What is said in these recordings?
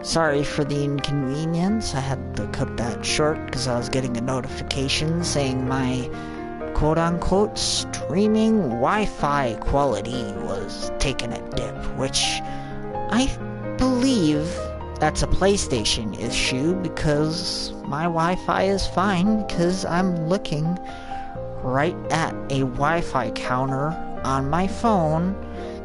Sorry for the inconvenience. I had to cut that short because I was getting a notification saying my quote-unquote streaming Wi-Fi quality was taking a dip, which I believe that's a PlayStation issue because my Wi-Fi is fine because I'm looking right at a Wi-Fi counter on my phone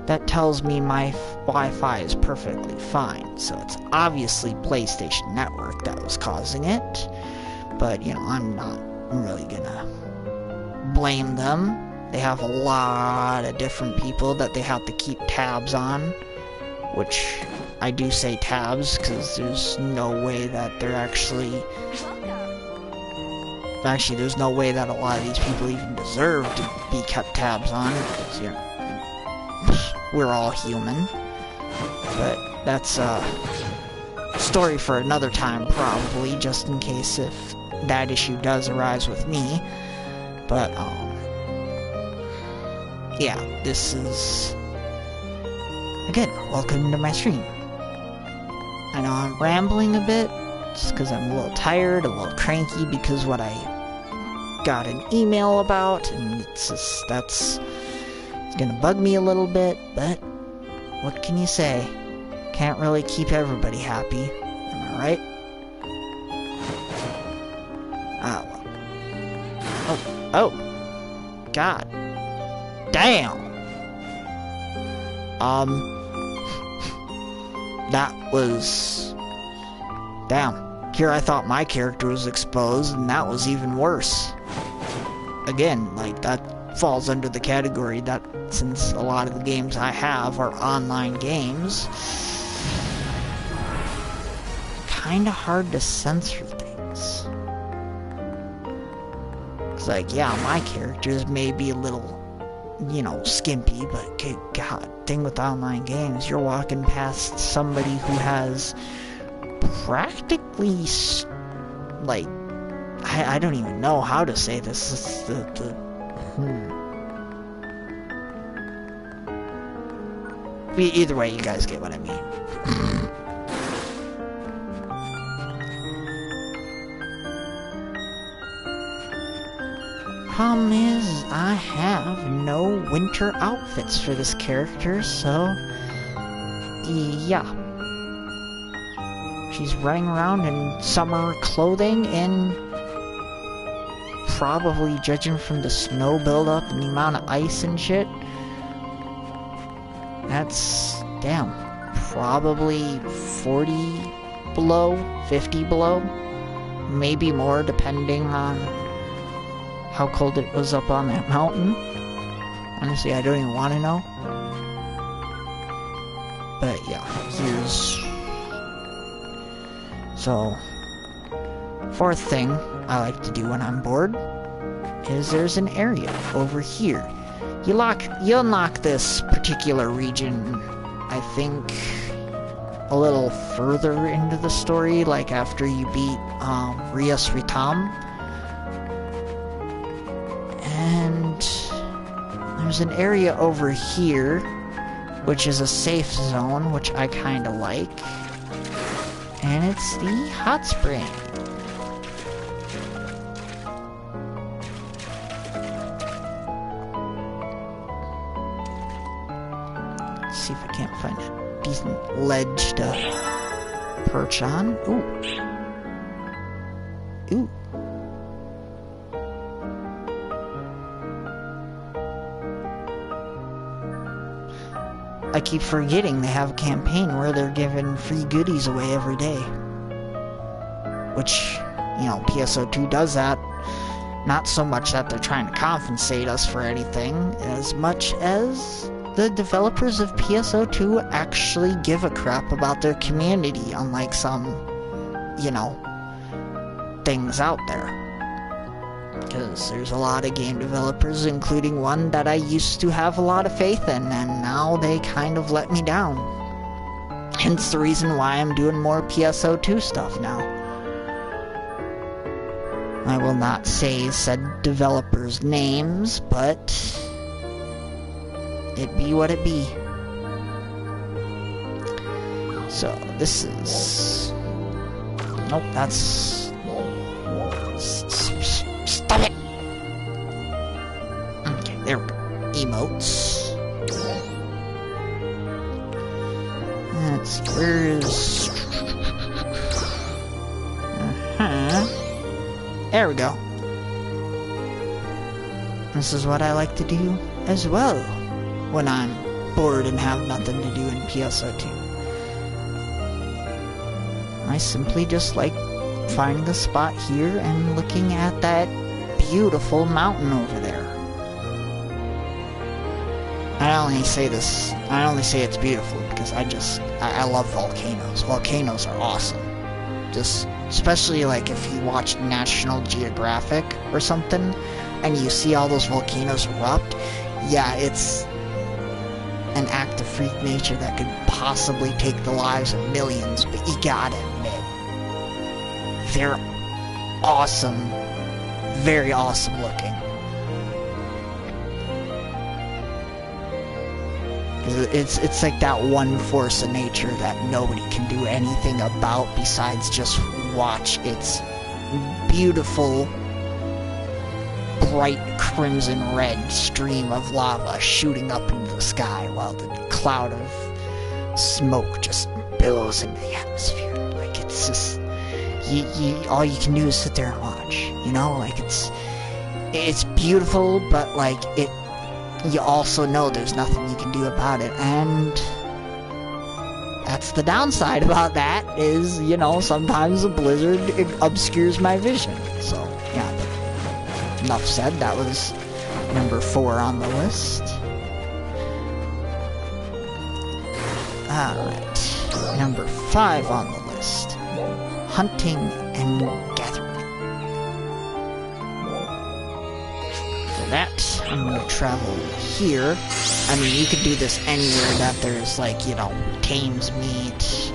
that tells me my Wi-Fi is perfectly fine. So it's obviously PlayStation Network that was causing it. But, you know, I'm not really gonna blame them. They have a lot of different people that they have to keep tabs on. Which, I do say tabs, because there's no way that they're actually... Actually, there's no way that a lot of these people even deserve to be kept tabs on, because, you know, we're all human. But that's a story for another time, probably, just in case if that issue does arise with me. But, yeah, this is... Again, welcome to my stream. I know I'm rambling a bit, just because I'm a little tired, a little cranky, because what I got an email about, and it's just, it's gonna bug me a little bit, but what can you say? Can't really keep everybody happy, am I right? Ah, well. Oh, God. Damn! That was... Damn. Here I thought my character was exposed, and that was even worse. Again, like, that falls under the category that, since a lot of the games I have are online games, kinda hard to censor things. It's like, yeah, my characters may be a little, you know, skimpy, but good God, thing with online games, you're walking past somebody who has practically, like, I don't even know how to say this. It's Either way, you guys get what I mean. Problem is, I have no winter outfits for this character, so... yeah. She's running around in summer clothing, and... probably, judging from the snow buildup and the amount of ice and shit... that's... damn. Probably 40 below, 50 below. Maybe more, depending on... how cold it was up on that mountain. Honestly, I don't even want to know. But yeah, here's... So, fourth thing I like to do when I'm bored is there's an area over here. You unlock this particular region, I think, a little further into the story, like after you beat Rias Ritam. And there's an area over here, which is a safe zone, which I kind of like. And it's the hot spring. Let's see if I can't find a decent ledge to perch on. Ooh. Ooh. I keep forgetting they have a campaign where they're giving free goodies away every day. Which, you know, Pso2 does that. Not so much that they're trying to compensate us for anything, as much as the developers of Pso2 actually give a crap about their community, unlike some, you know, things out there. Because there's a lot of game developers, including one that I used to have a lot of faith in, and now they kind of let me down. Hence the reason why I'm doing more Pso2 stuff now. I will not say said developers' names, but it be what it be. So, this is... Nope, that's... Stop it! Okay, there we go. Emotes. Let's see, where is... There we go. This is what I like to do as well when I'm bored and have nothing to do in Pso2. I simply just like finding a spot here and looking at that beautiful mountain over there. I only say it's beautiful because I love volcanoes. Volcanoes are awesome. Just, especially like if you watch National Geographic or something, and you see all those volcanoes erupt, yeah, it's an act of freak nature that could possibly take the lives of millions, but you gotta admit, they're awesome. Very awesome looking. It's like that one force of nature that nobody can do anything about besides just watch its beautiful, bright crimson red stream of lava shooting up into the sky while the cloud of smoke just billows into the atmosphere. Like, it's just... all you can do is sit there and watch, you know? Like, it's beautiful, but, like, you also know there's nothing you can do about it, and that's the downside about that, is, you know, sometimes a blizzard obscures my vision. So, yeah, but enough said. That was number 4 on the list. Alright, number 5 on the list. Hunting and gathering. For that, I'm gonna travel here. I mean, you could do this anywhere that there's, like, you know, tames meat,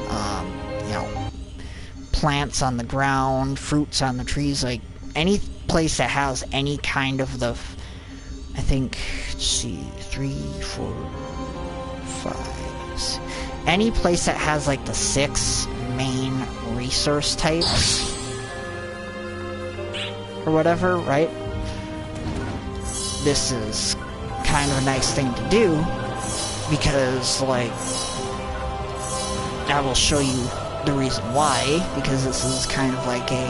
you know, plants on the ground, fruits on the trees, like, any place that has any kind of the, I think, let's see, 3, 4, 5, any place that has, like, the 6 main resource types, or whatever, right? This is kind of a nice thing to do, because, like, I will show you the reason why, because this is kind of like a,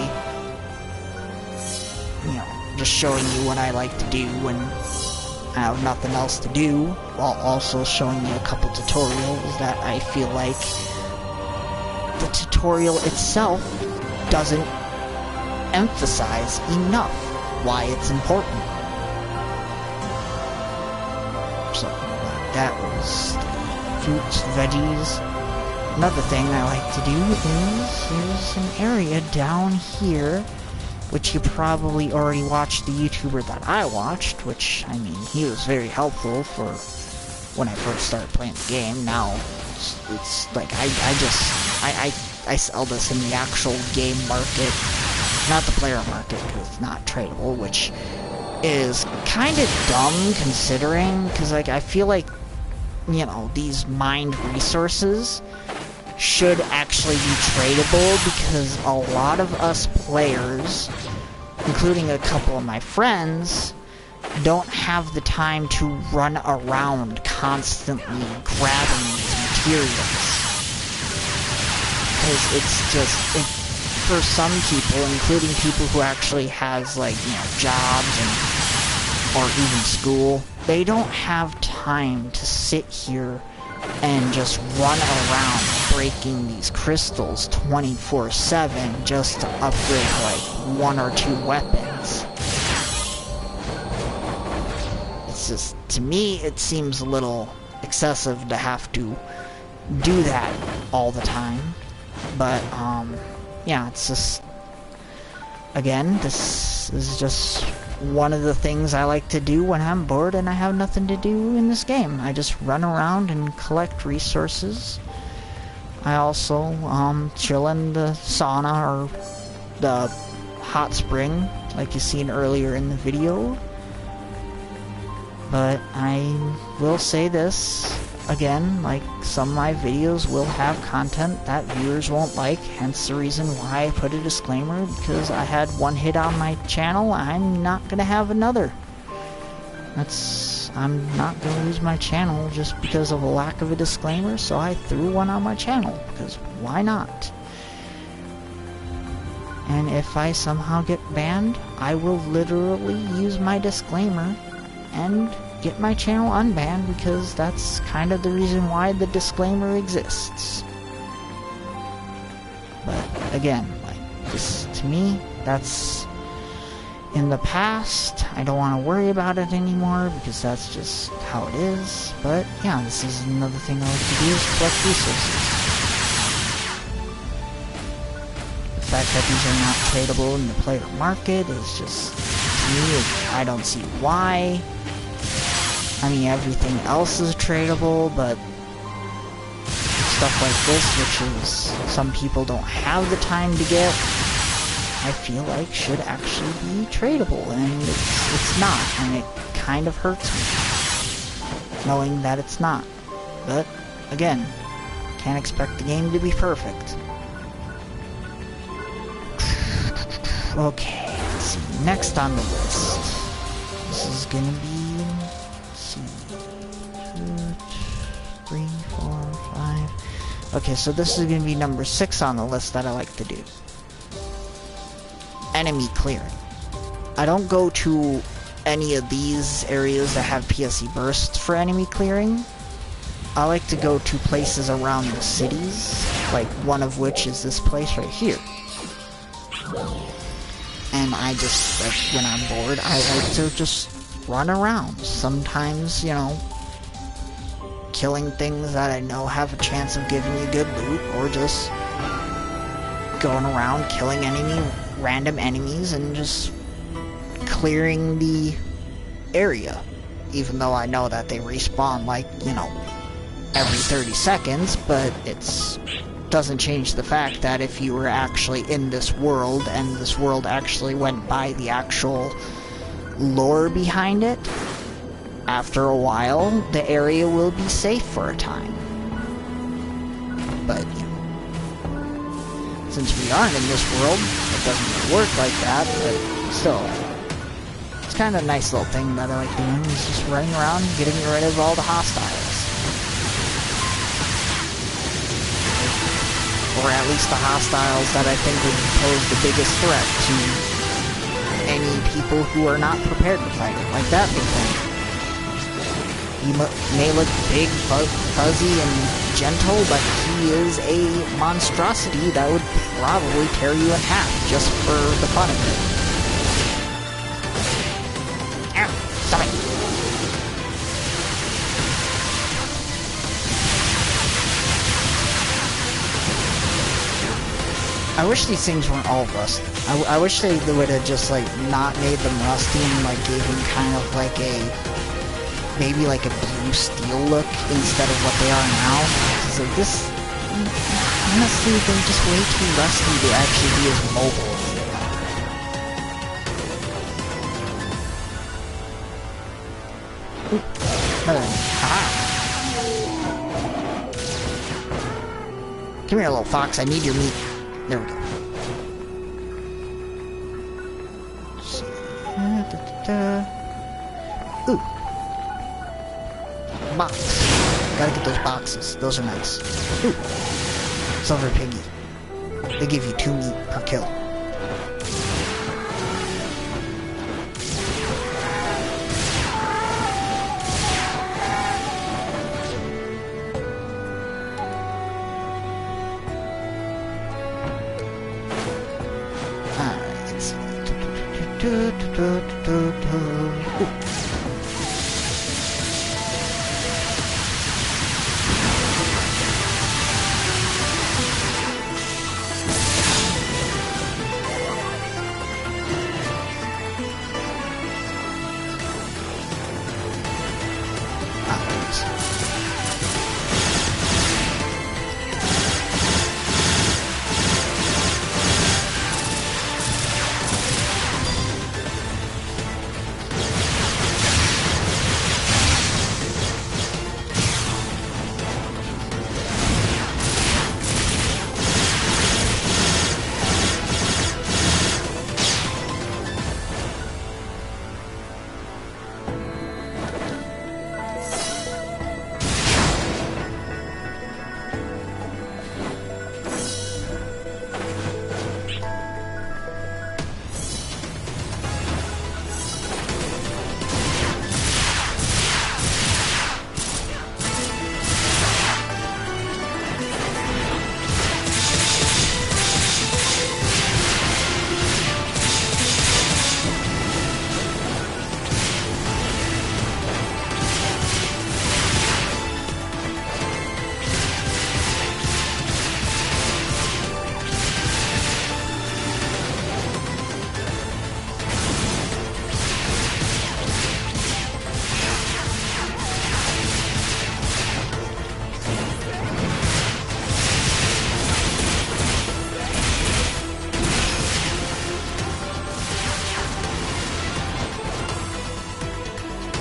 you know, just showing you what I like to do when I have nothing else to do, while also showing you a couple tutorials that I feel like the tutorial itself doesn't emphasize enough why it's important. So, that was fruits, veggies. Another thing I like to do is, there's an area down here, which you probably already watched the YouTuber that I watched, which, I mean, he was very helpful for when I first started playing the game. Now, it's like, I sell this in the actual game market, not the player market, because it's not tradable, which is kind of dumb considering, because, like, I feel like, you know, these mined resources should actually be tradable, because a lot of us players, including a couple of my friends, don't have the time to run around constantly grabbing these materials. Because it's just, for some people, including people who actually has, like, you know, jobs or even school, they don't have time to sit here and just run around breaking these crystals 24/7 just to upgrade, like, 1 or 2 weapons. It's just, to me, it seems a little excessive to have to do that all the time. But, yeah, it's just, again, this is just one of the things I like to do when I'm bored and I have nothing to do in this game. I just run around and collect resources. I also, chill in the sauna or the hot spring, like you seen earlier in the video. But I will say this, again, like, some of my videos will have content that viewers won't like, hence the reason why I put a disclaimer, because I had one hit on my channel, I'm not gonna have another. I'm not gonna lose my channel just because of a lack of a disclaimer, so I threw one on my channel, because why not? And if I somehow get banned, I will literally use my disclaimer and get my channel unbanned, because that's kind of the reason why the disclaimer exists. But again, like, this, to me, that's in the past. I don't want to worry about it anymore, because that's just how it is. But yeah, this is another thing I like to do, is collect resources. The fact that these are not tradable in the player market is just, to me, I don't see why. I mean, everything else is tradable, but stuff like this, which is, some people don't have the time to get, I feel like should actually be tradable, and it's not, and it kind of hurts me, knowing that it's not. But, again, can't expect the game to be perfect. Okay, let's see, next on the list. This is gonna be, let's see, 2, 3, 4, 5. Okay, so this is gonna be number 6 on the list that I like to do. Enemy clearing. I don't go to any of these areas that have PSE bursts for enemy clearing. I like to go to places around the cities, like one of which is this place right here. And I just, like, when I'm bored, I like to just run around. Sometimes, you know, killing things that I know have a chance of giving you good loot, or just going around killing random enemies and just clearing the area. Even though I know that they respawn, like, you know, every 30 seconds, but it's doesn't change the fact that if you were actually in this world, and this world actually went by the actual lore behind it, after a while, the area will be safe for a time. But, you know, since we aren't in this world, it doesn't work like that, but still, it's kind of a nice little thing that I like doing, is just running around and getting rid of all the hostiles. Or at least the hostiles that I think would pose the biggest threat to any people who are not prepared to fight it, like that big thing. He may look big, fuzzy, and gentle, but he is a monstrosity that would probably tear you in half just for the fun of it. Ow! Stop it! I wish these things weren't all rusty. I wish they would have just, like, not made them rusty and, like, gave them kind of like a, maybe like a blue steel look instead of what they are now. Because, like, this, honestly, they're just way too rusty to actually be as mobile as they are. Oop. Another one. Haha. Come here, little fox, I need your meat. There we go. Ooh. Box. Gotta get those boxes. Those are nice. Ooh. Silver piggy. They give you 2 meat per kill.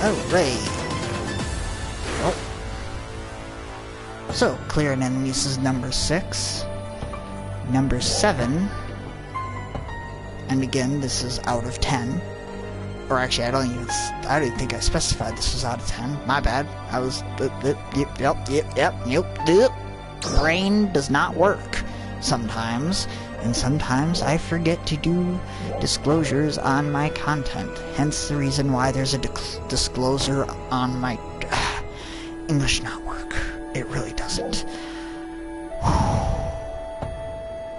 Alright. Oh. So, clearing enemies is number 6. Number 7. And again, this is out of 10. Or actually, I don't even think I specified this was out of 10. My bad. I was... Yep. Brain does not work sometimes. And sometimes I forget to do disclosures on my content. Hence the reason why there's a disclosure on my... English not work. It really doesn't.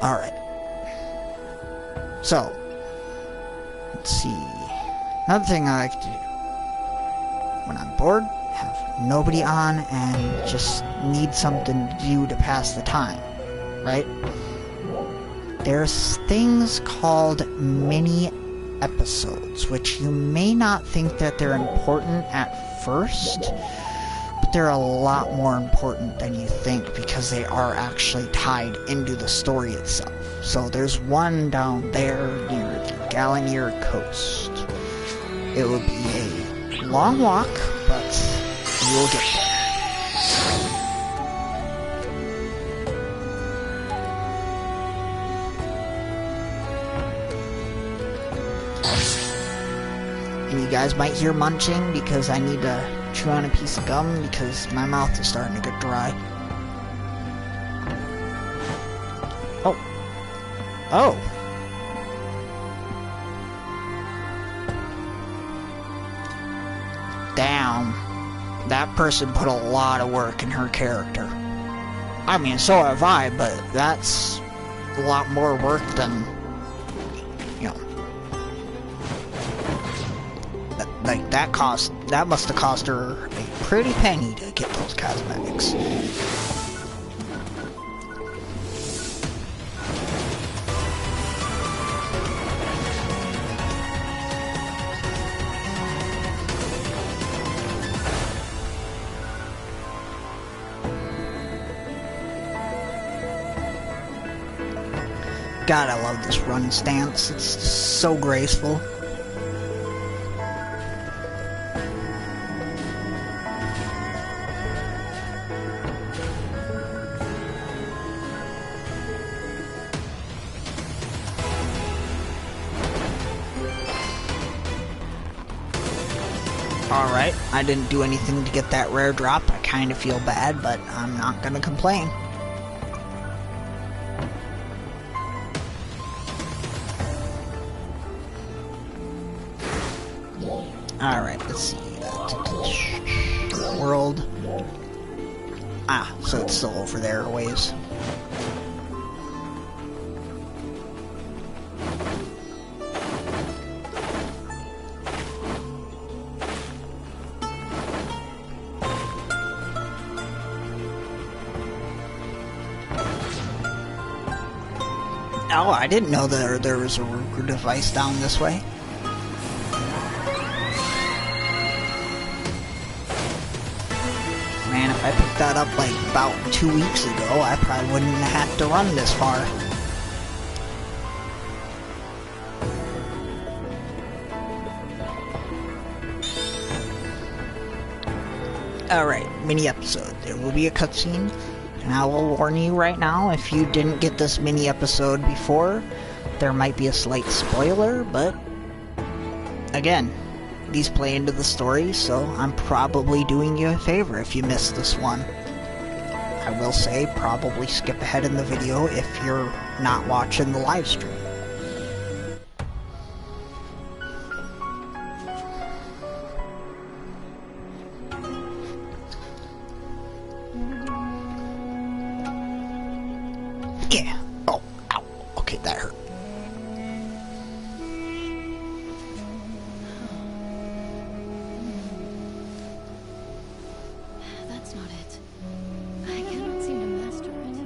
Alright. So, let's see. Another thing I like to do when I'm bored, have nobody on and just need something to do to pass the time, right? There's things called mini episodes, which you may not think that they're important at first, but they're a lot more important than you think because they are actually tied into the story itself. So there's one down there near the Galanier coast. It will be a long walk, but you'll get there. And you guys might hear munching because I need to chew on a piece of gum because my mouth is starting to get dry. Oh. Damn. That person put a lot of work in her character. I mean, so have I, but that's a lot more work than, you know. That must have cost her a pretty penny to get those cosmetics. God, I love this run stance. It's so graceful. Alright, I didn't do anything to get that rare drop. I kind of feel bad, but I'm not gonna complain. Alright, let's see. World. Ah, so it's still over there a ways. Oh, I didn't know that there was a Ruger device down this way. Man, if I picked that up like about 2 weeks ago, I probably wouldn't have had to run this far. Alright, mini episode. There will be a cutscene, and I will warn you right now, if you didn't get this mini episode before, there might be a slight spoiler, but again, these play into the story, so I'm probably doing you a favor if you missed this one. I will say, probably skip ahead in the video if you're not watching the live stream. Yeah. Oh, ow. Okay, that hurt. That's not it. I cannot seem to master it.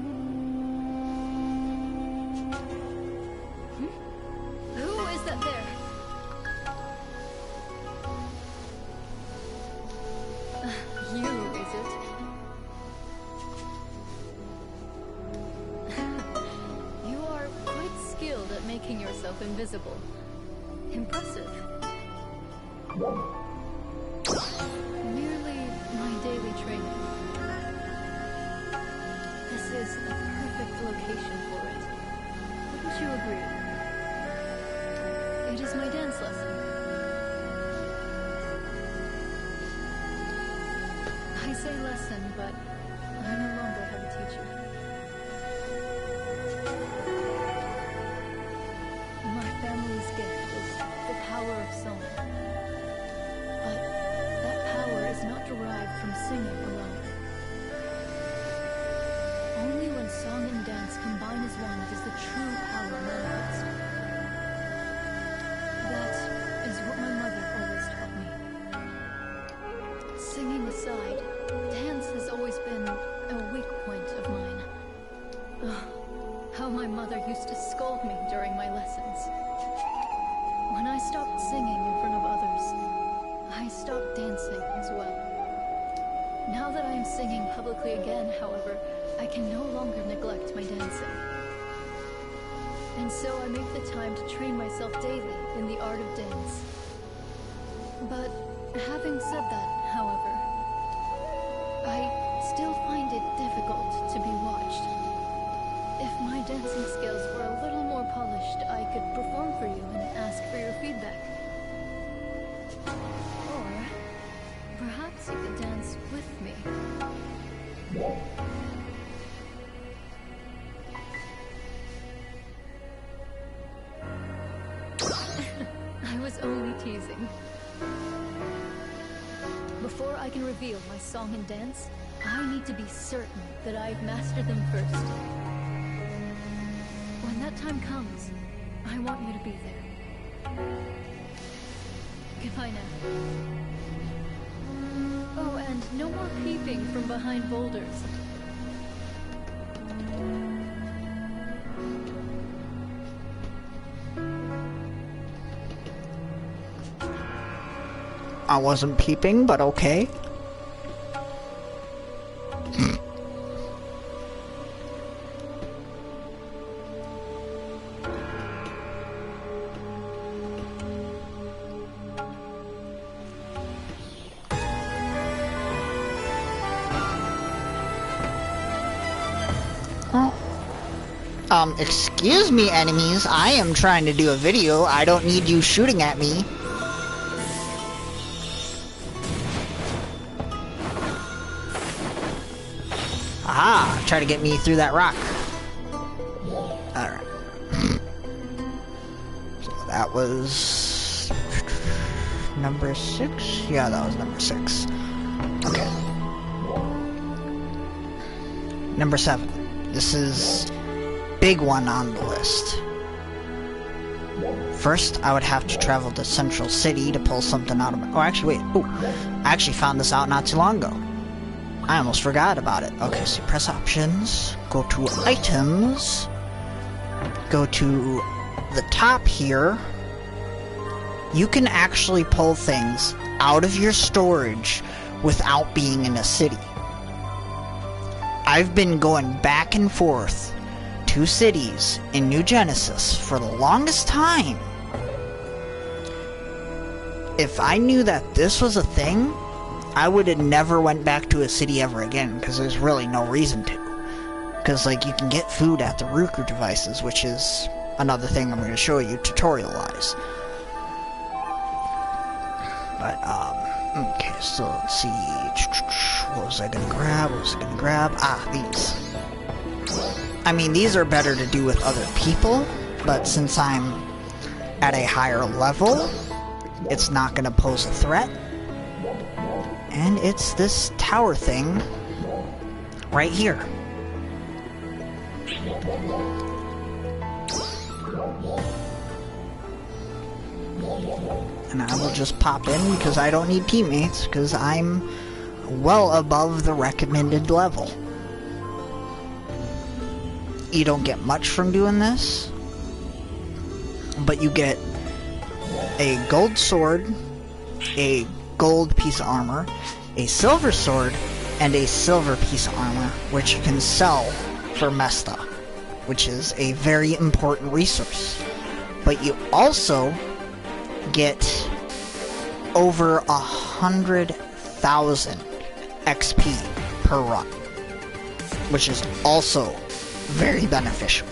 Who is that there? You, is it? You are quite skilled at making yourself invisible. Impressive. is a perfect location for it. Wouldn't you agree? It is my dance lesson. I say lesson, but I no longer have a teacher. My family's gift is the power of song. But that power is not derived from singing alone. Only when song and dance combine as one does the true power manifest. That is what my mother always taught me. Singing aside, dance has always been a weak point of mine. Oh, how my mother used to scold me during my lessons. When I stopped singing in front of others, I stopped dancing as well. Now that I am singing publicly again, however, I can no longer neglect my dancing. And so I make the time to train myself daily in the art of dance. But having said that, however, I still find it difficult to be watched. If my dancing skills were a little more polished, I could perform for you and ask for your feedback. Or perhaps you could dance with me. I was only teasing. Before I can reveal my song and dance, I need to be certain that I've mastered them first. When that time comes, I want you to be there. Goodbye now. Oh, and no more peeping from behind boulders. I wasn't peeping, but okay. Excuse me, enemies. I am trying to do a video. I don't need you shooting at me. Aha! Try to get me through that rock. Alright. So that was... number 6? Yeah, that was number 6. Okay. Number 7. This is... big one on the list. First, I would have to travel to Central City to pull something out of my... oh, actually, wait. Oh, I actually found this out not too long ago. I almost forgot about it. Okay, so you press options, go to items, go to the top here. You can actually pull things out of your storage without being in a city. I've been going back and forth to cities in New Genesis for the longest time. If I knew that this was a thing, I would have never went back to a city ever again, because there's really no reason to. Because, like, you can get food at the Ruku devices, which is another thing I'm going to show you tutorial-wise. But, okay, so let's see. What was I going to grab? What was I going to grab? Ah, these. I mean, these are better to do with other people, but since I'm at a higher level, it's not going to pose a threat. And it's this tower thing right here. And I will just pop in because I don't need teammates, because I'm well above the recommended level. You don't get much from doing this, but you get a gold sword, a gold piece of armor, a silver sword, and a silver piece of armor, which you can sell for Mesta, which is a very important resource. But you also get over 100,000 XP per run. which is also very beneficial.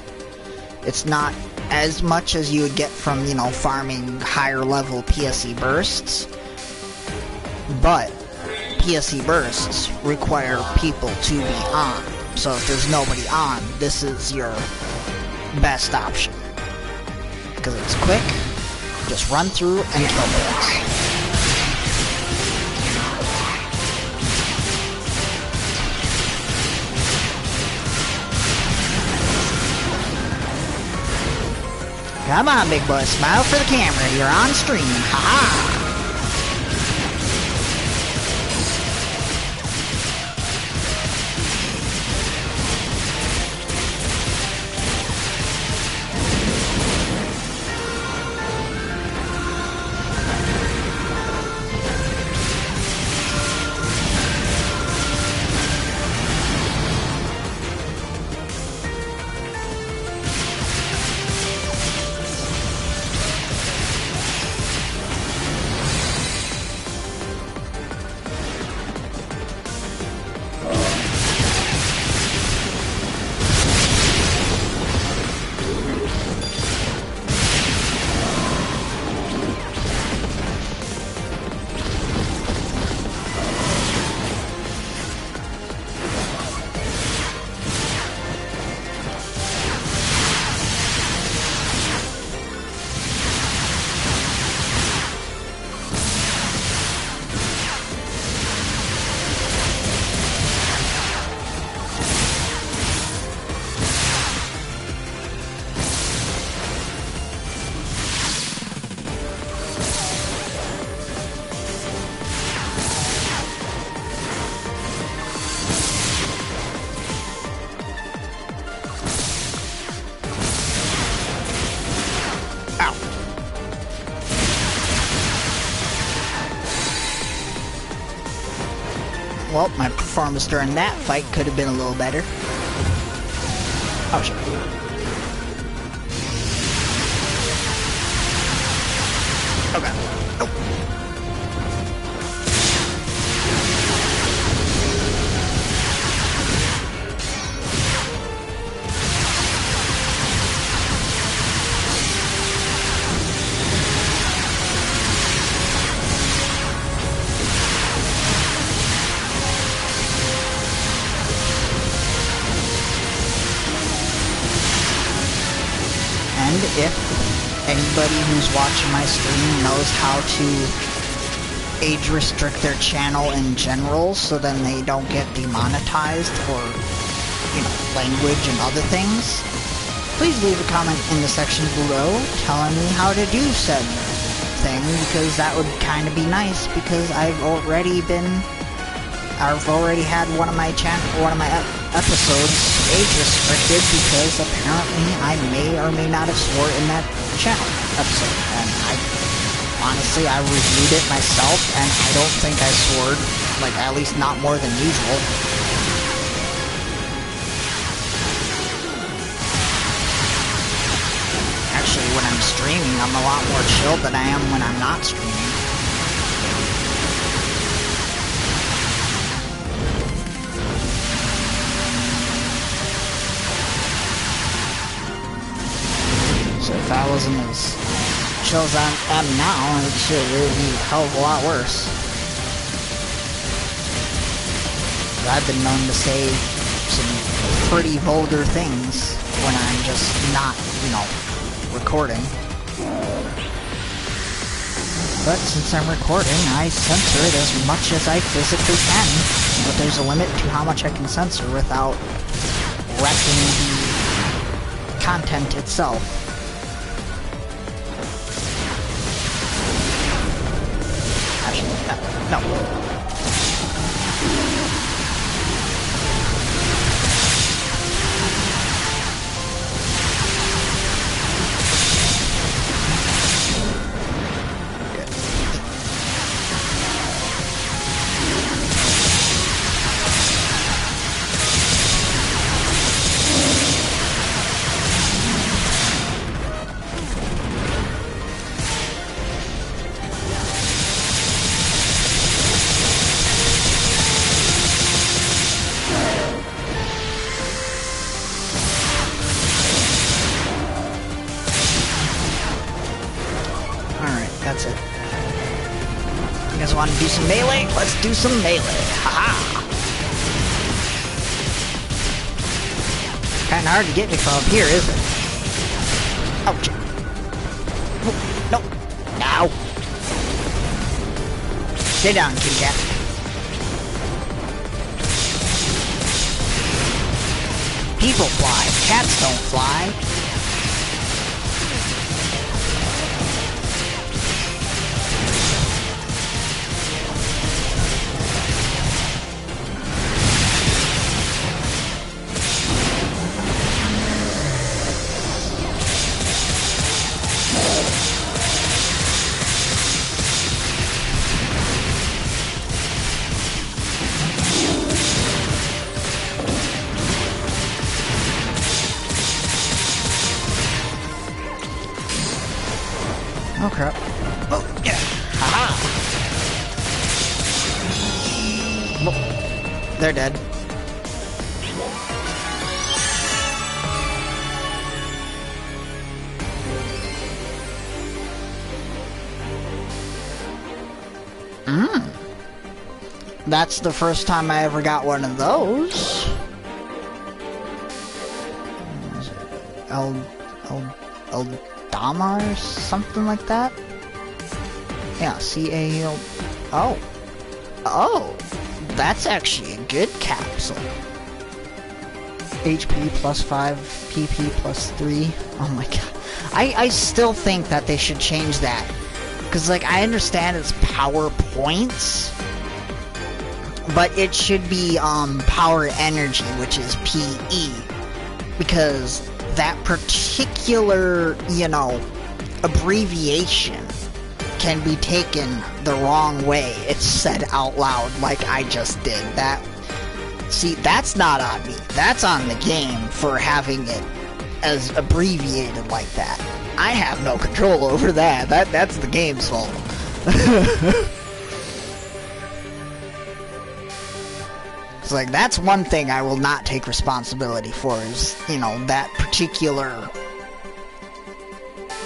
It's not as much as you would get from, you know, farming higher level PSE bursts, but PSE bursts require people to be on. So if there's nobody on, this is your best option. Because it's quick, just run through and kill things. Come on, big boy, smile for the camera, you're on stream, haha! Well, my performance during that fight could have been a little better. Oh, shit. Okay. Nope. And if anybody who's watching my stream knows how to age restrict their channel in general so then they don't get demonetized for, you know, language and other things, please leave a comment in the section below telling me how to do said thing, because that would kind of be nice, because I've already had one of my episodes age restricted because apparently I may or may not have swore in that channel episode, and honestly I reviewed it myself and I don't think I swore, like, at least not more than usual. Actually, when I'm streaming I'm a lot more chill than I am when I'm not streaming. So if I wasn't as chill as I am now, it would be a hell of a lot worse. I've been known to say some pretty vulgar things when I'm just not, you know, recording. But since I'm recording, I censor it as much as I physically can. But there's a limit to how much I can censor without wrecking the content itself. No. That's it. You guys want to do some melee? Let's do some melee. Haha! Kinda hard to get me from up here, isn't it? Ouch. No. Now. Stay down, kitty cat. People fly. Cats don't fly. Oh crap. Oh, yeah. Haha. Oh, they're dead. That's the first time I ever got one of those. Eldama or something like that? Yeah, C-A-L... Oh. Oh! That's actually a good capsule. HP plus 5, PP plus 3. Oh my god. I still think that they should change that. Because, like, I understand it's power points, but it should be, power energy, which is PE. Because that particular, you know, abbreviation can be taken the wrong way. It's said out loud like I just did. See, that's not on me. That's on the game for having it as abbreviated like that. I have no control over that. That's the game's fault. It's like, that's one thing I will not take responsibility for is, you know, that particular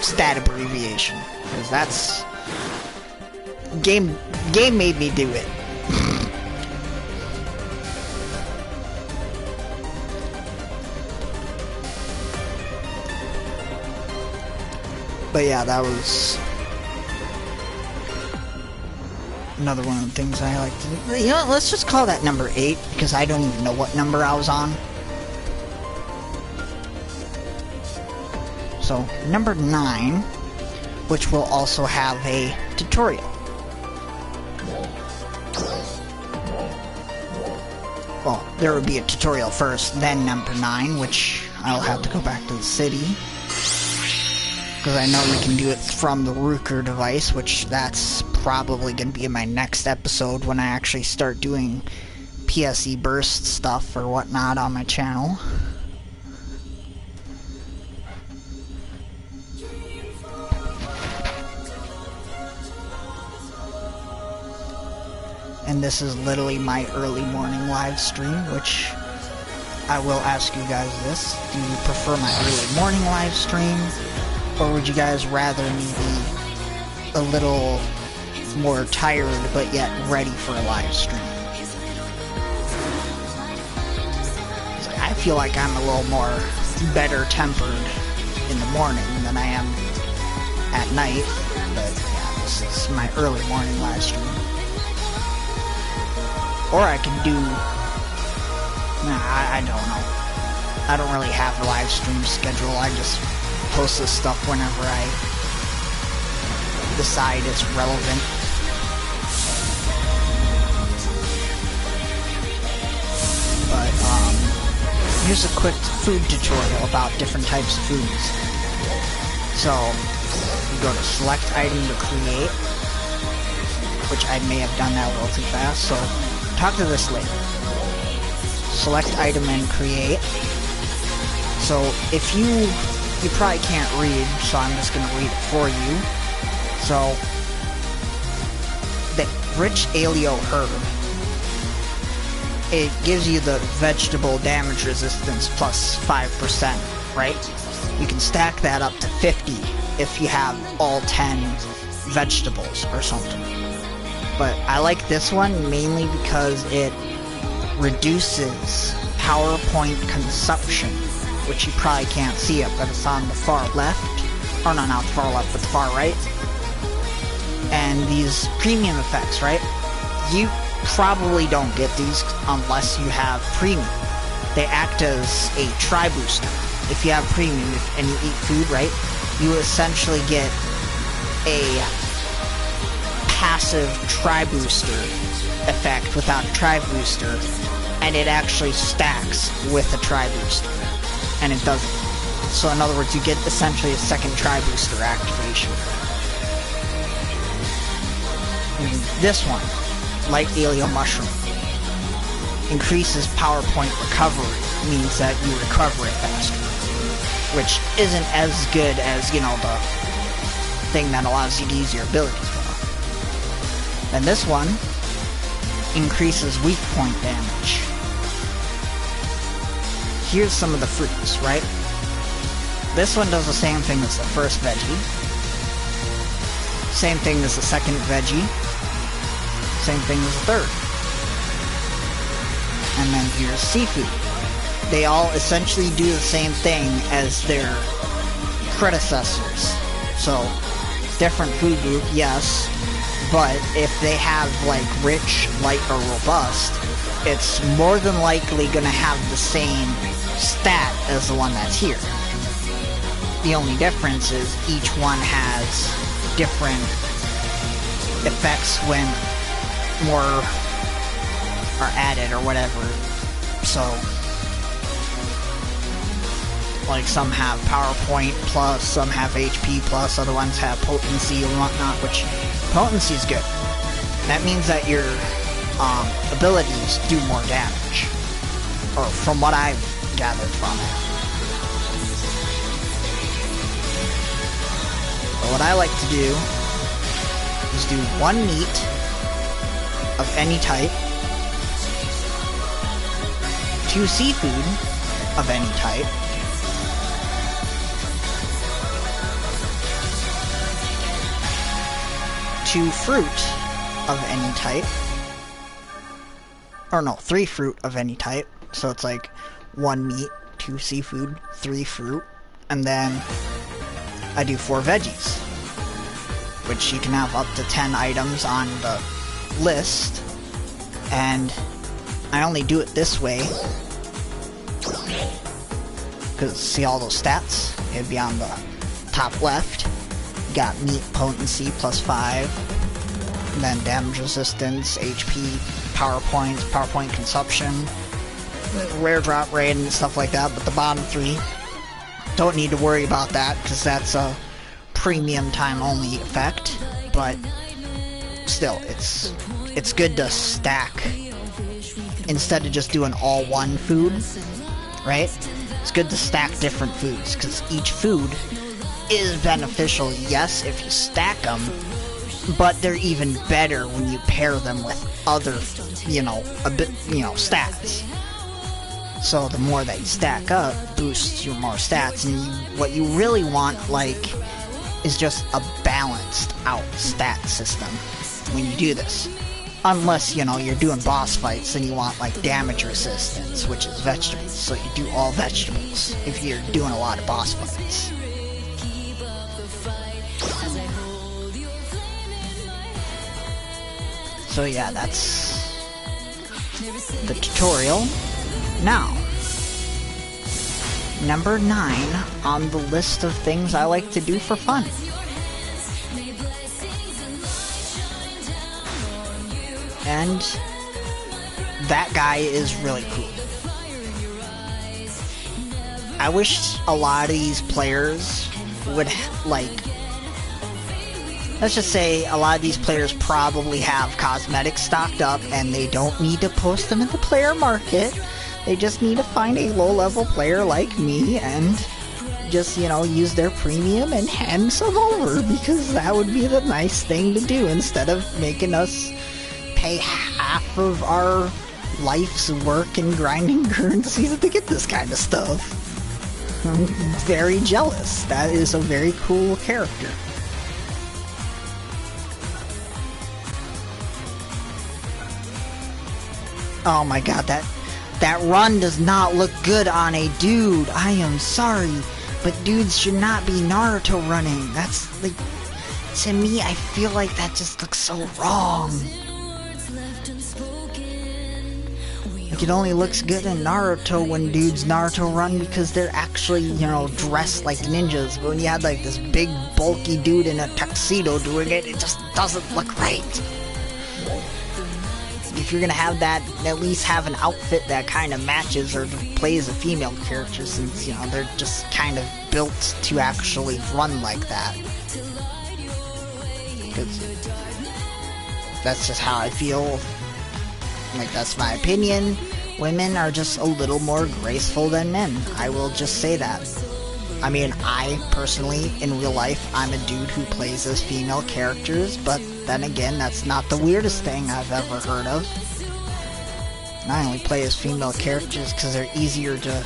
stat abbreviation. Because that's... Game made me do it. But yeah, that was another one of the things I like to do. You know what, let's just call that number 8, because I don't even know what number I was on. So, number 9, which will also have a tutorial. Well, there would be a tutorial first, then number 9, which I'll have to go back to the city. Because I know we can do it from the Rooker device, which that's probably going to be in my next episode when I actually start doing PSE burst stuff or whatnot on my channel. And this is literally my early morning live stream, which I will ask you guys this. Do you prefer my early morning live stream? Or would you guys rather me be a little more tired but yet ready for a live stream? I feel like I'm a little more better tempered in the morning than I am at night. But yeah, this is my early morning live stream. Or I can do... I don't know. I don't really have a live stream schedule. I just post this stuff whenever I decide it's relevant. But, here's a quick food tutorial about different types of foods. So, you go to select item to create, which I may have done that a little too fast, so talk to this lady. Select item and create. So, if you probably can't read, so I'm just going to read it for you. So, the rich alio herb, it gives you the vegetable damage resistance plus 5%, right? You can stack that up to 50 if you have all 10 vegetables or something. But I like this one mainly because it reduces PowerPoint consumption, which you probably can't see it, but it's on the far left. Or no, not the far left, but the far right. And these premium effects, right? You probably don't get these unless you have premium. They act as a tri-booster. If you have premium and you eat food, right, you essentially get a passive tri-booster effect without a tri-booster, and it actually stacks with a tri-booster, and it doesn't. So in other words, you get essentially a second tri-booster activation. And this one, like Alien Mushroom, increases PowerPoint recovery, means that you recover it faster, which isn't as good as, you know, the thing that allows you to use your abilities more. And this one increases weak point damage. Here's some of the fruits, right? This one does the same thing as the first veggie. Same thing as the second veggie. Same thing as the third. And then here's seafood. They all essentially do the same thing as their predecessors. So, different food group, yes, but if they have like rich, light, or robust, it's more than likely going to have the same stat as the one that's here. The only difference is each one has different effects when more are added or whatever. So, like some have PowerPoint plus, some have HP plus, other ones have potency and whatnot, which potency is good. That means that your abilities do more damage, or from what I've gathered from it. But what I like to do is do one meat of any type, 2 seafood of any type, 2 fruit of any type, or no, 3 fruit of any type, so it's like 1 meat, 2 seafood, 3 fruit, and then I do 4 veggies, which you can have up to 10 items on the list, and I only do it this way because see all those stats? It'd be on the top left. You got meat potency plus 5, and then damage resistance, HP, PowerPoint consumption, rare drop rate, and stuff like that. But the bottom 3, don't need to worry about that because that's a premium time only effect. But still, it's good to stack instead of just doing all one food, right? It's good to stack different foods because each food is beneficial, yes, if you stack them, but they're even better when you pair them with other, stats. So the more that you stack up boosts your more stats, and what you really want, is just a balanced out stat system when you do this. Unless, you're doing boss fights and you want, damage resistance, which is vegetables. So you do all vegetables if you're doing a lot of boss fights. So yeah, that's the tutorial. Now, number 9 on the list of things I like to do for fun. And that guy is really cool. I wish a lot of these players would, let's just say a lot of these players probably have cosmetics stocked up and they don't need to post them in the player market. They just need to find a low-level player like me and just, use their premium and hand some over, because that would be the nice thing to do instead of making us pay half of our life's work in grinding currency to get this kind of stuff. I'm very jealous. That is a very cool character. Oh my god, that run does not look good on a dude. I am sorry, but dudes should not be Naruto running. That's like, to me, I feel like that just looks so wrong. Like, it only looks good in Naruto when dudes Naruto run because they're actually, you know, dressed like ninjas. But when you had like this big bulky dude in a tuxedo doing it, it just doesn't look right. If you're gonna have that, at least have an outfit that kind of matches or plays a female character, since, you know, they're just kind of built to actually run like that. Because that's just how I feel. Like, that's my opinion. Women are just a little more graceful than men. I will just say that. I mean, I personally, in real life, I'm a dude who plays as female characters, but then again, that's not the weirdest thing I've ever heard of. I only play as female characters because they're easier to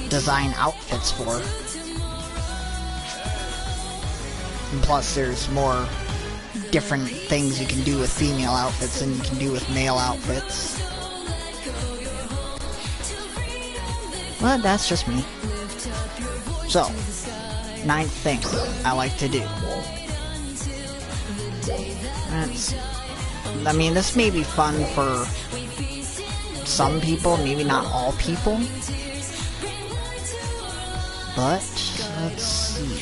design outfits for. And plus, there's more different things you can do with female outfits than you can do with male outfits. But that's just me. So, 9th thing I like to do. I mean, this may be fun for some people, maybe not all people. But, let's see.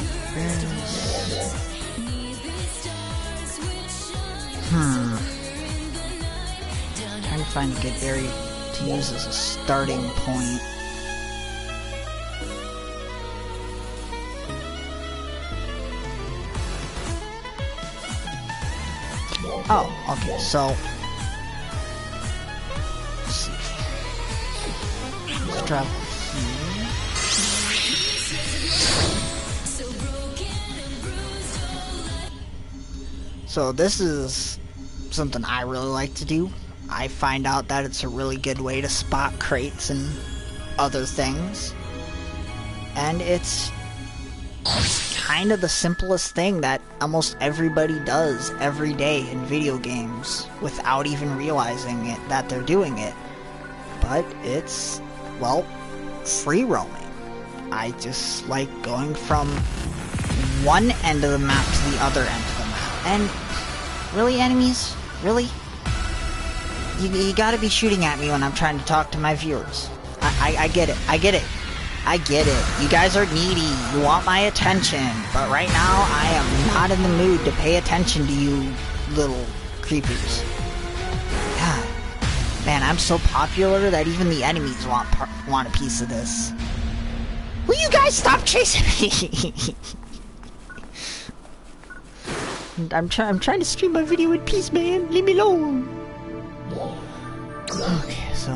Trying to find a good area to use as a starting point. Oh, okay, so let's see. Let's travel here. So this is something I really like to do. I find out that it's a really good way to spot crates and other things. And it's kind of the simplest thing that almost everybody does every day in video games without even realizing it, that they're doing it. But it's, well, free roaming. I just like going from one end of the map to the other end of the map. And really, enemies? Really? You gotta be shooting at me when I'm trying to talk to my viewers. I get it. I get it. I get it. You guys are needy. You want my attention. But right now, I am not in the mood to pay attention to you little creepers. God. Man, I'm so popular that even the enemies want a piece of this. Will you guys stop chasing me? I'm trying to stream my video in peace, man. Leave me alone. Okay, so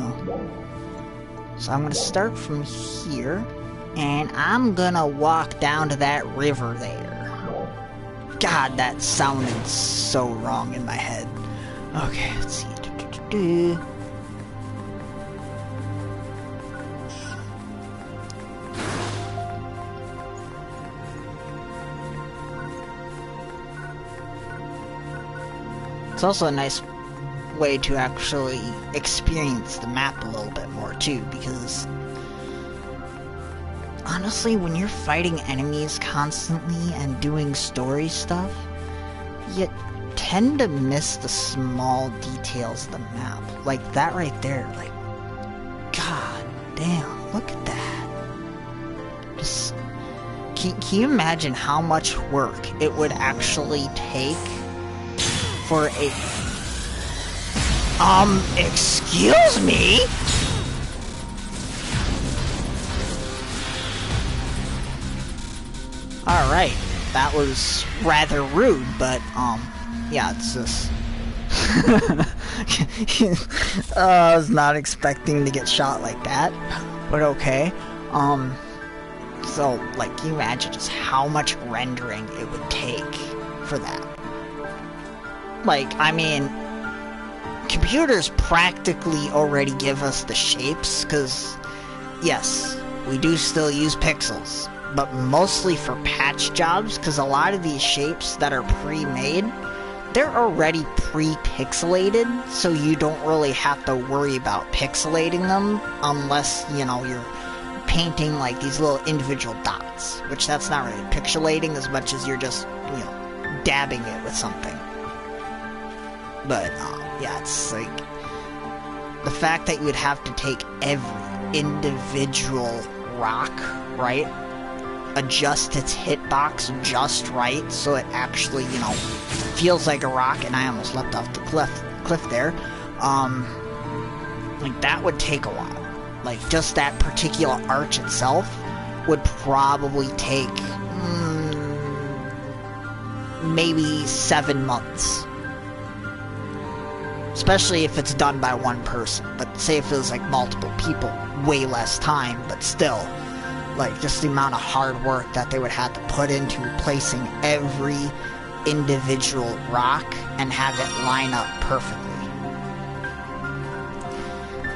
I'm gonna start from here, and I'm gonna walk down to that river there. God, that sounded so wrong in my head. Okay, let's see. It's also a nice way to actually experience the map a little bit more too, because honestly, when you're fighting enemies constantly and doing story stuff, you tend to miss the small details of the map. Like that right there, like, god damn, look at that. Just, can you imagine how much work it would actually take for a... excuse me? Alright, that was rather rude, but, yeah, it's just... I was not expecting to get shot like that, but okay. So, like, can you imagine just how much rendering it would take for that? Like, I mean... computers practically already give us the shapes, because, yes, we do still use pixels, but mostly for patch jobs, because a lot of these shapes that are pre-made, they're already pre-pixelated, so you don't really have to worry about pixelating them unless, you know, you're painting like these little individual dots, which that's not really pixelating as much as you're just, you know, dabbing it with something. But, yeah, it's like the fact that you would have to take every individual rock, right? Adjust its hitbox just right so it actually, you know, feels like a rock, and I almost leapt off the cliff there. Like, that would take a while. Like, just that particular arch itself would probably take maybe 7 months. Especially if it's done by one person. But say if it was like multiple people, way less time, but still. Like, just the amount of hard work that they would have to put into placing every individual rock and have it line up perfectly.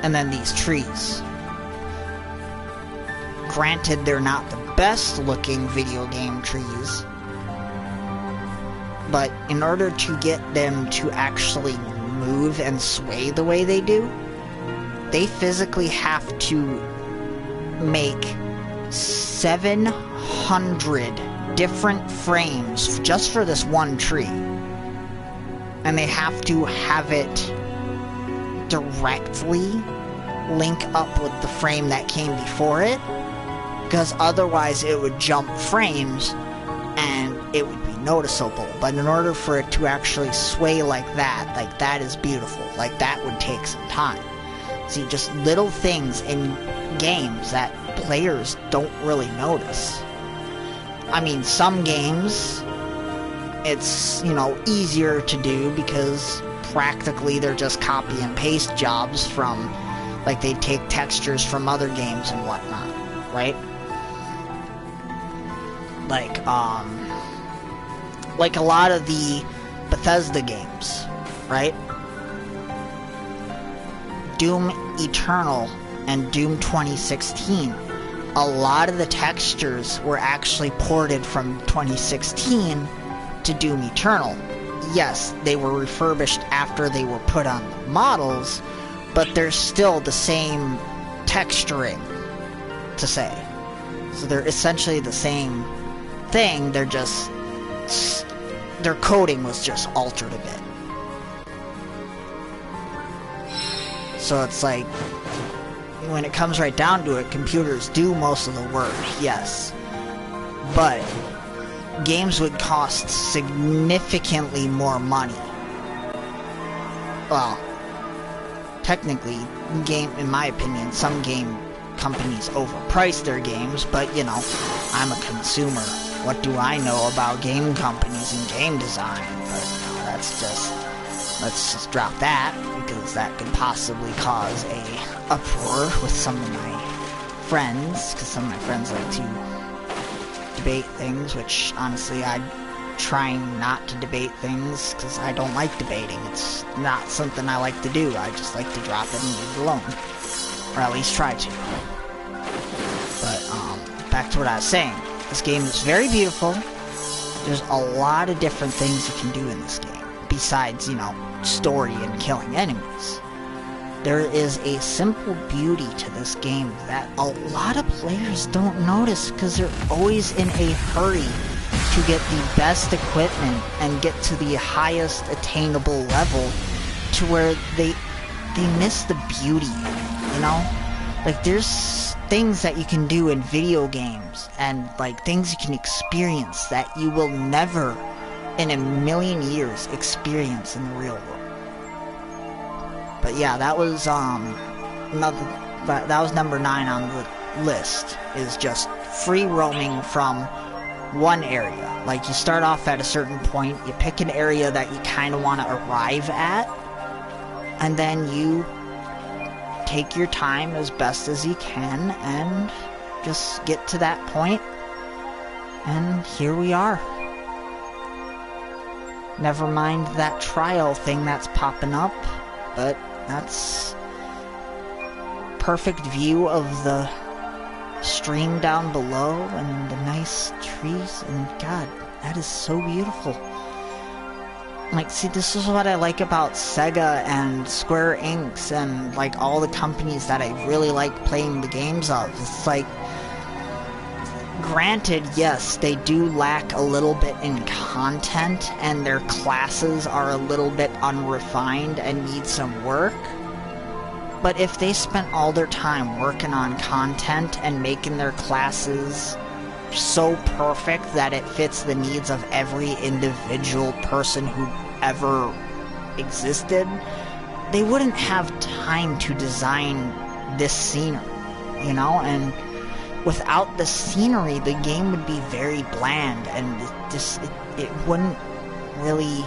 And then these trees. Granted, they're not the best looking video game trees, but in order to get them to actually move and sway the way they do, they physically have to make 700 different frames just for this one tree. And they have to have it directly link up with the frame that came before it, because otherwise it would jump frames and it would be noticeable. But in order for it to actually sway like that is beautiful. Like, that would take some time. See, just little things in games that players don't really notice. I mean, some games, it's, you know, easier to do because practically they're just copy and paste jobs from, like, they take textures from other games and whatnot, right? Like a lot of the Bethesda games, right? Doom Eternal and Doom 2016, a lot of the textures were actually ported from 2016 to Doom Eternal. Yes, they were refurbished after they were put on the models, but they're still the same texturing, to say. So they're essentially the same thing, they're just... their coding was just altered a bit. So it's like, when it comes right down to it, computers do most of the work, yes. But games would cost significantly more money. Well, technically, in my opinion, some game companies overprice their games, but, you know, I'm a consumer. What do I know about game companies and game design? But, you know, that's just... let's just drop that, because that could possibly cause a uproar with some of my friends, because some of my friends like to debate things, which, honestly, I'm trying not to debate things, because I don't like debating. It's not something I like to do. I just like to drop it and leave it alone. Or at least try to. But, back to what I was saying. This game is very beautiful. There's a lot of different things you can do in this game, besides, you know, story and killing enemies. There is a simple beauty to this game that a lot of players don't notice because they're always in a hurry to get the best equipment and get to the highest attainable level, to where they miss the beauty, you know? Like, there's things that you can do in video games and, like, things you can experience that you will never in a million years experience in the real world. But yeah, that was that was number 9 on the list, is just free roaming from one area. Like, you start off at a certain point, you pick an area that you kind of want to arrive at, and then you take your time as best as you can and just get to that point, and here we are. Never mind that trial thing that's popping up, but that's perfect view of the stream down below and the nice trees, and God, that is so beautiful. Like, see, this is what I like about Sega and Square Enix and, like, all the companies that I really like playing the games of. It's like, granted, yes, they do lack a little bit in content, and their classes are a little bit unrefined and need some work. But if they spent all their time working on content and making their classes so perfect that it fits the needs of every individual person who ever existed, they wouldn't have time to design this scenery, you know? And without the scenery, the game would be very bland, and it wouldn't really,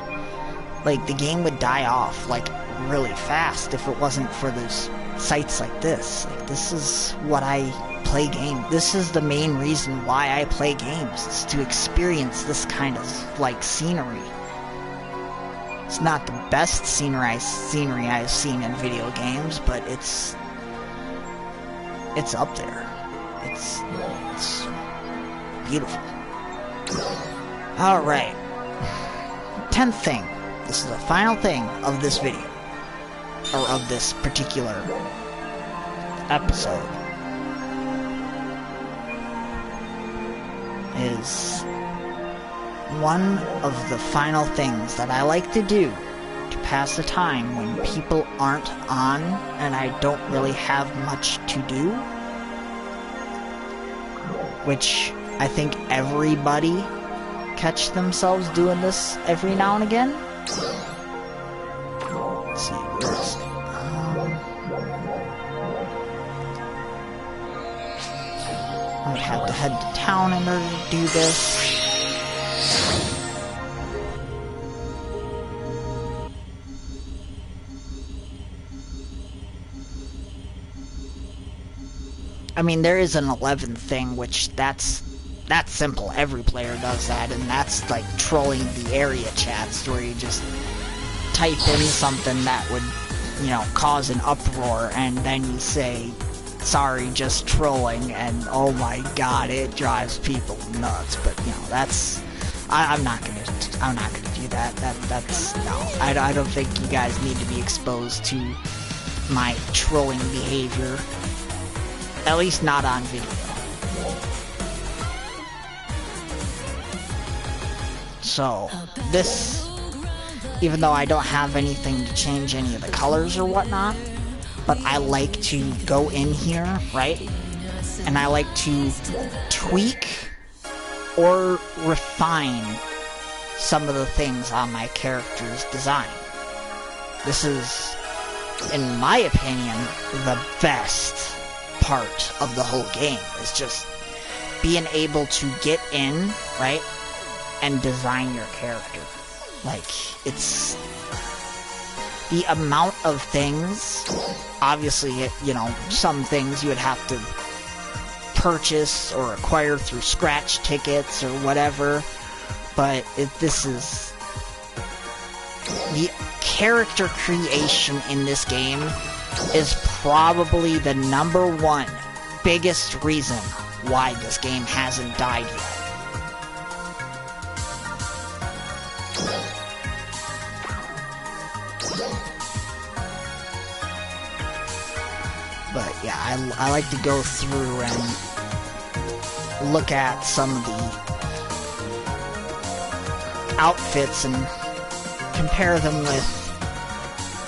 like, the game would die off, like, really fast if it wasn't for those sites like this. Like, this is what I play games. This is the main reason why I play games, is to experience this kind of, like, scenery. It's not the best scenery I've seen in video games, but it's up there. It's beautiful. Alright. 10th thing. This is the final thing of this video. Or of this particular episode. Is one of the final things that I like to do to pass the time when people aren't on and I don't really have much to do. Which I think everybody catch themselves doing this every now and again. Let's see, where is it? I would have to head to town in order to do this. I mean, there is an 11th thing, which that's simple. Every player does that, and that's like trolling the area chats, where you just type in something that would, you know, cause an uproar, and then you say, sorry, just trolling, and oh my god, it drives people nuts. But, you know, that's, I'm not gonna do that. That's no. I don't think you guys need to be exposed to my trolling behavior. At least not on video. So, this, even though I don't have anything to change any of the colors or whatnot, but I like to go in here, right? And I like to tweak or refine some of the things on my character's design. This is, in my opinion, the best part of the whole game, is just being able to get in, right, and design your character. Like, it's the amount of things, obviously, you know, some things you would have to purchase or acquire through scratch tickets or whatever, but this is, the character creation in this game is probably the #1 biggest reason why this game hasn't died yet. But yeah, I like to go through and look at some of the outfits and compare them with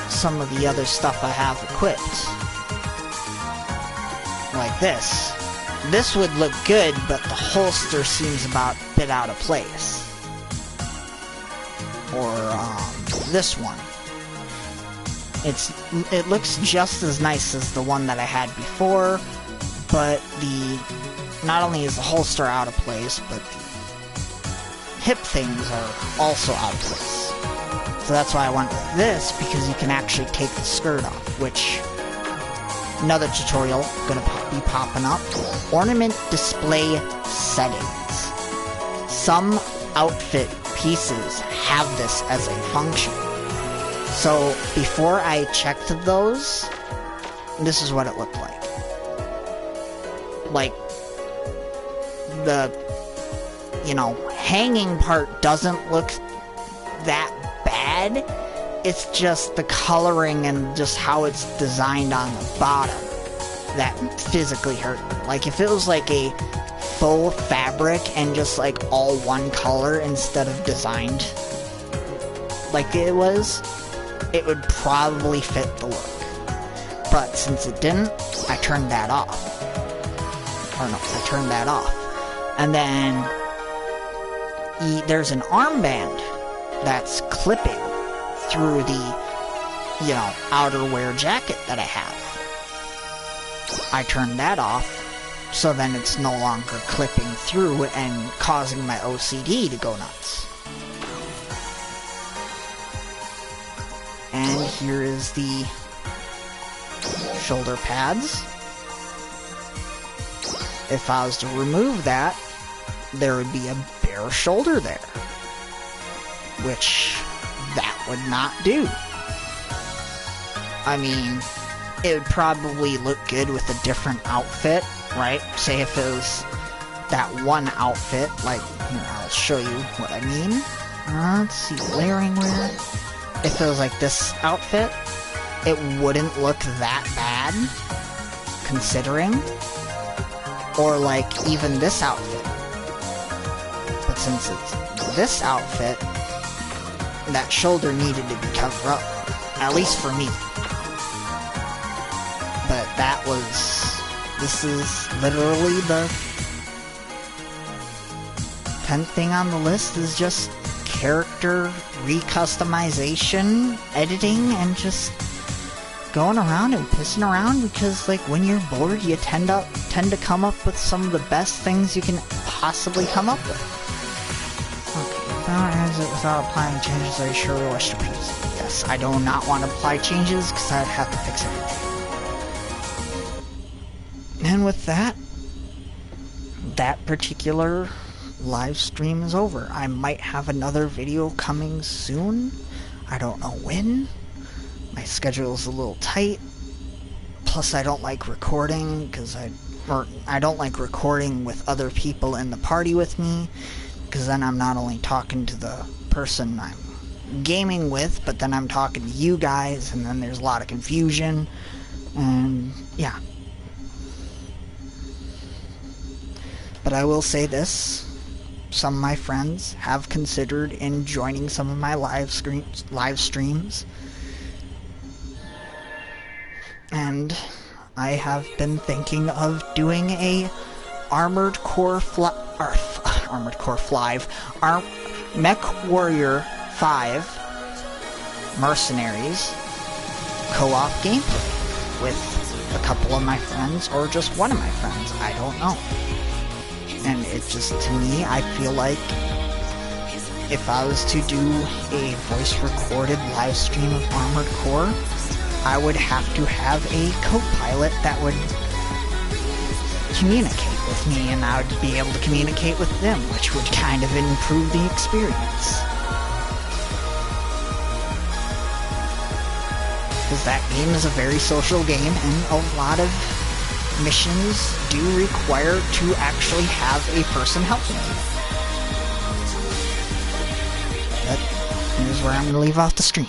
some of the other stuff I have equipped. Like this. This would look good, but the holster seems about a bit out of place. Or, this one. It looks just as nice as the one that I had before, but not only is the holster out of place, but the hip things are also out of place. So that's why I went with this, because you can actually take the skirt off, which, another tutorial gonna be popping up. Ornament display settings. Some outfit pieces have this as a function. So before I checked those, this is what it looked like. Like, the, you know, hanging part doesn't look that bad. bad. It's just the coloring and just how it's designed on the bottom that physically hurt me. Like, if it was like a full fabric and just like all one color instead of designed like it was, it would probably fit the look. But since it didn't, I turned that off. Or no, I turned that off. And then there's an armband that's clipping through the, you know, outerwear jacket that I have. I turned that off, so then it's no longer clipping through and causing my OCD to go nuts. And here is the shoulder pads. If I was to remove that, there would be a bare shoulder there, which that would not do. I mean, it would probably look good with a different outfit, right? Say if it was that one outfit, like, here, I'll show you what I mean. Let's see, layering wear. If it was like this outfit, it wouldn't look that bad, considering. Or like even this outfit. But since it's this outfit, that shoulder needed to be covered up. At least for me. But that was... This is literally the 10th thing on the list is just character recustomization, editing, and just going around and pissing around, because like when you're bored you tend to come up with some of the best things you can possibly come up with. Okay, without exit, without applying changes, I sure wish to please. Yes, I do not want to apply changes because I'd have to fix everything. And with that, that particular live stream is over. I might have another video coming soon. I don't know when. My schedule is a little tight. Plus, I don't like recording because I don't like recording with other people in the party with me, because then I'm not only talking to the person I'm gaming with, but then I'm talking to you guys, and then there's a lot of confusion. And yeah. But I will say this. Some of my friends have considered in joining some of my live streams. And I have been thinking of doing a Mech Warrior 5 Mercenaries co-op gameplay with a couple of my friends, or just one of my friends, I don't know. And it just, to me, I feel like if I was to do a voice-recorded live stream of Armored Core, I would have to have a co-pilot that would communicate with me, and I would be able to communicate with them, which would kind of improve the experience. Because that game is a very social game, and a lot of missions do require to actually have a person helping you. But here's where I'm going to leave off the stream.